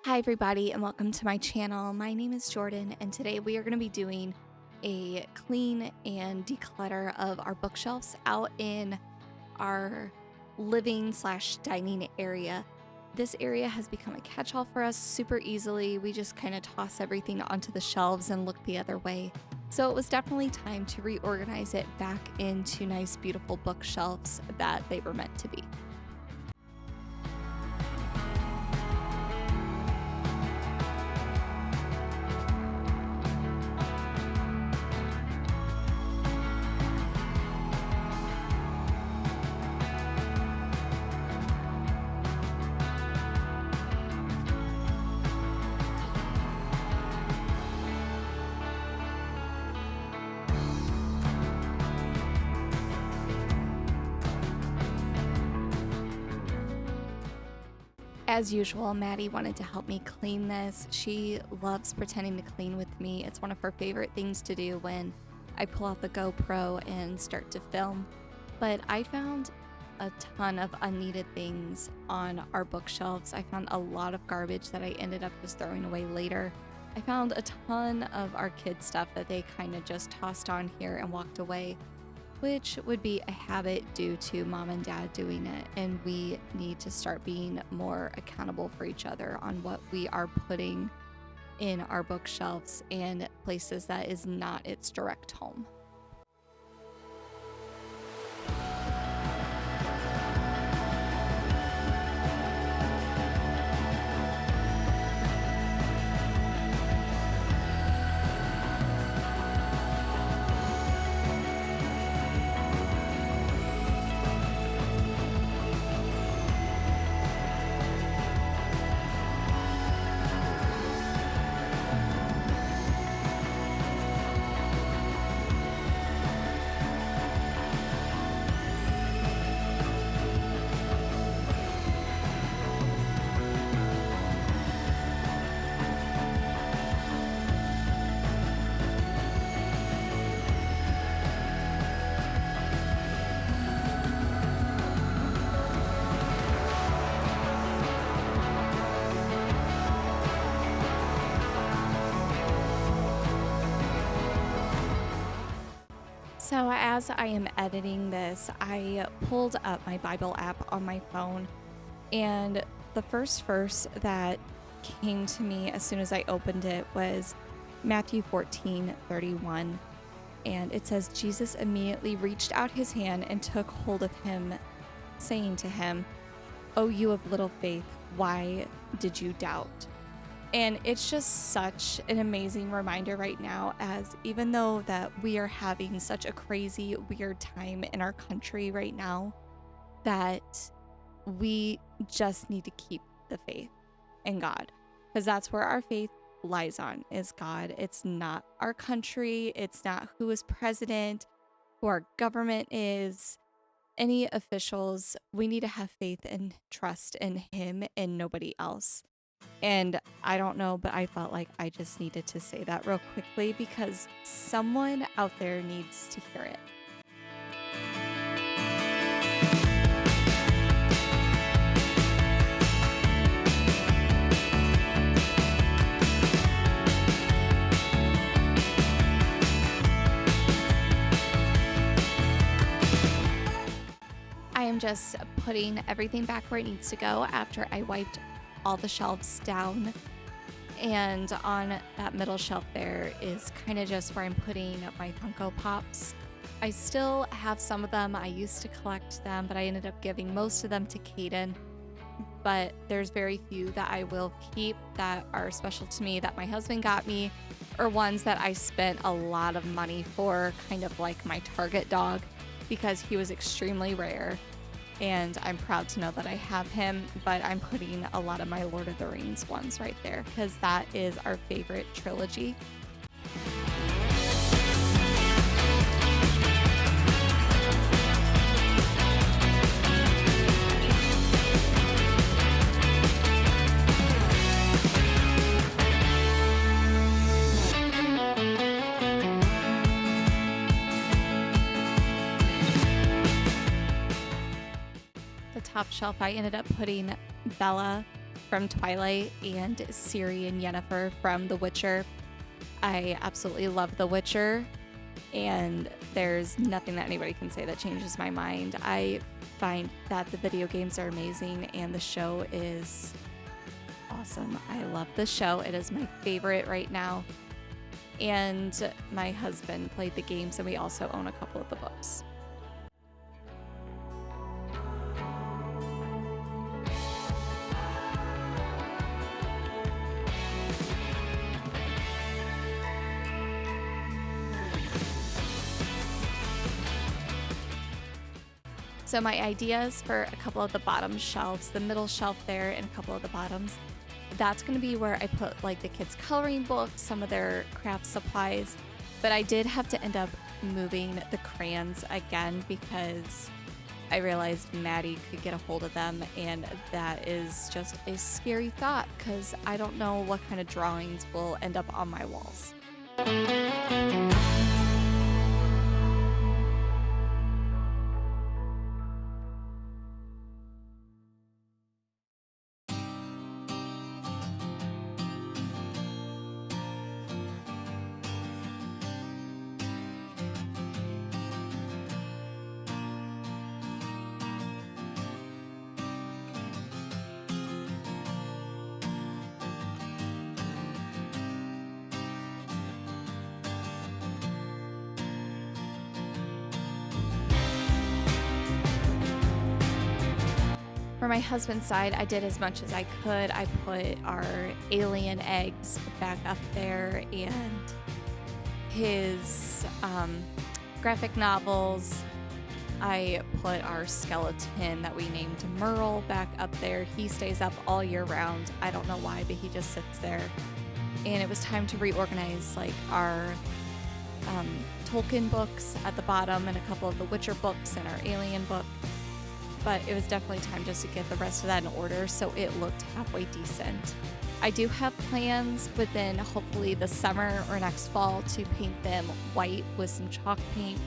Hi everybody and welcome to my channel. My name is Jordan and today we are going to be doing a clean and declutter of our bookshelves out in our living / dining area. This area has become a catch-all for us super easily. We just kind of toss everything onto the shelves and look the other way. So it was definitely time to reorganize it back into nice beautiful bookshelves that they were meant to be. As usual, Maddie wanted to help me clean this. She loves pretending to clean with me. It's one of her favorite things to do when I pull out the GoPro and start to film. But I found a ton of unneeded things on our bookshelves. I found a lot of garbage that I ended up just throwing away later. I found a ton of our kids' stuff that they kind of just tossed on here and walked away, which would be a habit due to mom and dad doing it, and we need to start being more accountable for each other on what we are putting in our bookshelves and places that is not its direct home. So as I am editing this, I pulled up my Bible app on my phone, and the first verse that came to me as soon as I opened it was Matthew 14:31. And it says, Jesus immediately reached out his hand and took hold of him, saying to him, "O you of little faith, why did you doubt?" And it's just such an amazing reminder right now, as even though that we are having such a crazy, weird time in our country right now, that we just need to keep the faith in God, because that's where our faith lies on, is God. It's not our country. It's not who is president, who our government is, any officials. We need to have faith and trust in him and nobody else. And I don't know, but I felt like I just needed to say that real quickly because someone out there needs to hear it. I am just putting everything back where it needs to go after I wiped all the shelves down, and on that middle shelf there is kind of just where I'm putting my Funko Pops. I still have some of them. I used to collect them, but I ended up giving most of them to Caden. But there's very few that I will keep that are special to me that my husband got me, or ones that I spent a lot of money for, kind of like my Target dog, because he was extremely rare. And I'm proud to know that I have him, but I'm putting a lot of my Lord of the Rings ones right there because that is our favorite trilogy. top shelf, I ended up putting Bella from Twilight and Ciri and Yennefer from The Witcher. I absolutely love The Witcher, and there's nothing that anybody can say that changes my mind. I find that the video games are amazing and the show is awesome. I love the show. It is my favorite right now. And my husband played the games, and we also own a couple of the books. So my ideas for a couple of the bottom shelves, the middle shelf there and a couple of the bottoms, that's going to be where I put like the kids' coloring books, some of their craft supplies. But I did have to end up moving the crayons again because I realized Maddie could get a hold of them, and that is just a scary thought because I don't know what kind of drawings will end up on my walls. For my husband's side, I did as much as I could. I put our alien eggs back up there and his graphic novels. I put our skeleton that we named Merle back up there. He stays up all year round. I don't know why, but he just sits there. And it was time to reorganize like our Tolkien books at the bottom and a couple of the Witcher books and our alien book. But it was definitely time just to get the rest of that in order so it looked halfway decent. I do have plans within hopefully the summer or next fall to paint them white with some chalk paint,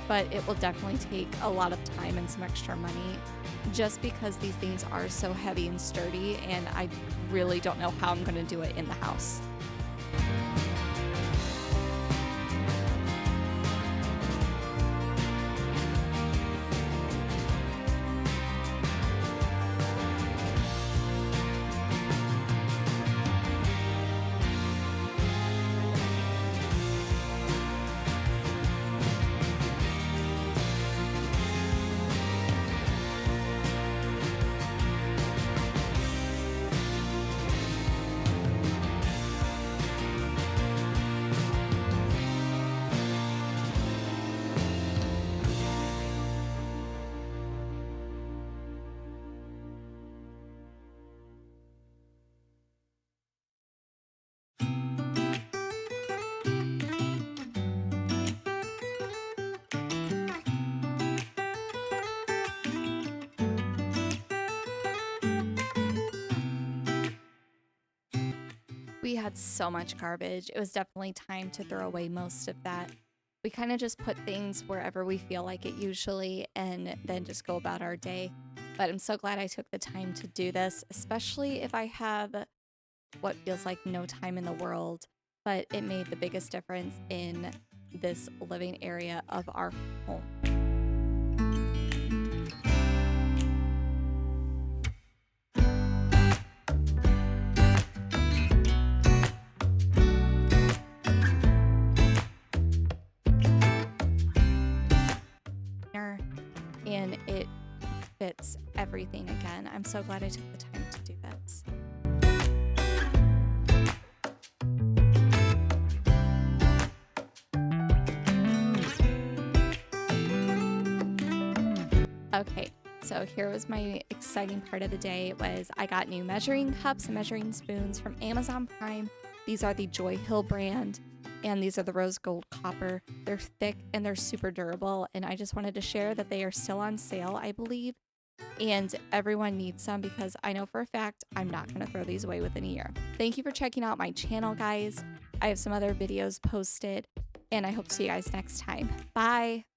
but it will definitely take a lot of time and some extra money just because these things are so heavy and sturdy, and I really don't know how I'm going to do it in the house. We had so much garbage. It was definitely time to throw away most of that. We kind of just put things wherever we feel like it usually and then just go about our day. But I'm so glad I took the time to do this, especially if I have what feels like no time in the world. But it made the biggest difference in this living area of our home. And it fits everything again. I'm so glad I took the time to do this. Okay, so here was my exciting part of the day was I got new measuring cups and measuring spoons from Amazon Prime. These are the Joy Hill brand, and these are the rose gold copper. They're thick and they're super durable, and I just wanted to share that they are still on sale, I believe, and everyone needs some because I know for a fact I'm not going to throw these away within a year. Thank you for checking out my channel, guys. I have some other videos posted, and I hope to see you guys next time. Bye!